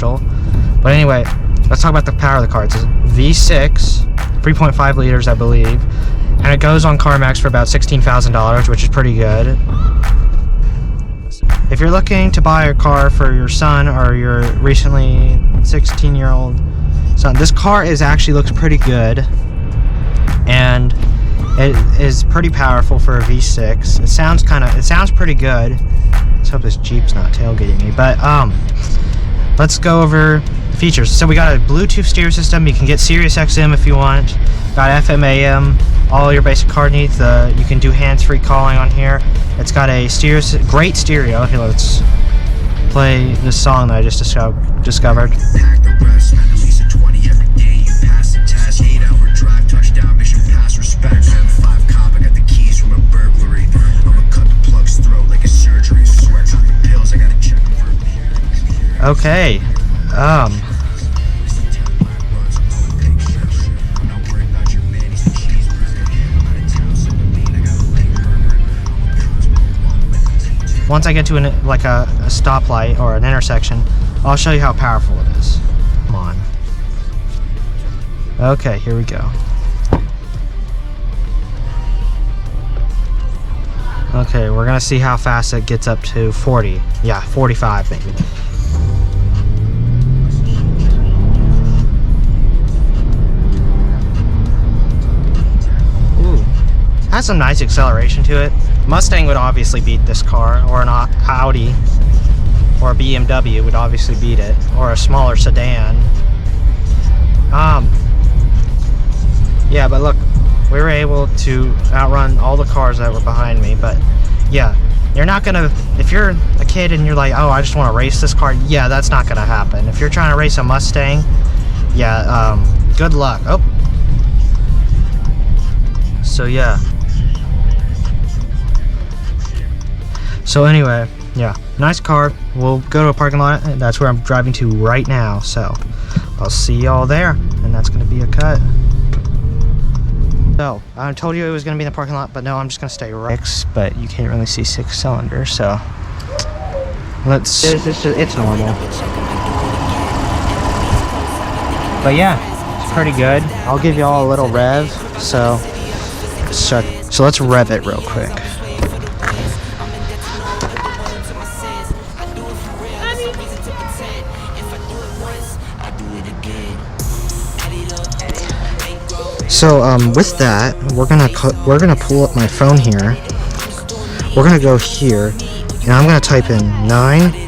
But anyway, let's talk about the power of the car. It's a V6, 3.5 liters, I believe, and it goes on CarMax for about $16,000, which is pretty good. If you're looking to buy a car for your son or your recently 16-year-old son, this car actually looks pretty good, and it is pretty powerful for a V6. It sounds pretty good. Let's hope this Jeep's not tailgating me. But let's go over the features. So we got a Bluetooth stereo system. You can get Sirius XM if you want. Got FM, AM, all your basic car needs. You can do hands-free calling on here. It's got a great stereo. Here, let's play this song that I just discovered. Okay, once I get to a stoplight or an intersection, I'll show you how powerful it is. Come on. Okay, here we go. Okay, we're gonna see how fast it gets up to 40. Yeah, 45 maybe. Has some nice acceleration to it. Mustang would obviously beat this car, or an Audi or a BMW would obviously beat it, or a smaller sedan. Yeah, but look, we were able to outrun all the cars that were behind me. But yeah, you're not gonna, if you're a kid and you're like, oh, I just want to race this car, yeah, that's not gonna happen. If you're trying to race a Mustang, yeah, good luck. Oh, so yeah. So anyway, yeah, nice car. We'll go to a parking lot. That's where I'm driving to right now. So I'll see y'all there, and that's gonna be a cut. So I told you it was gonna be in the parking lot, but no, I'm just gonna stay right. But you can't really see 6 cylinders, so let's. It's normal. But yeah, it's pretty good. I'll give y'all a little rev. So let's rev it real quick. So with that, we're gonna pull up my phone here. We're gonna go here, and I'm gonna type in 9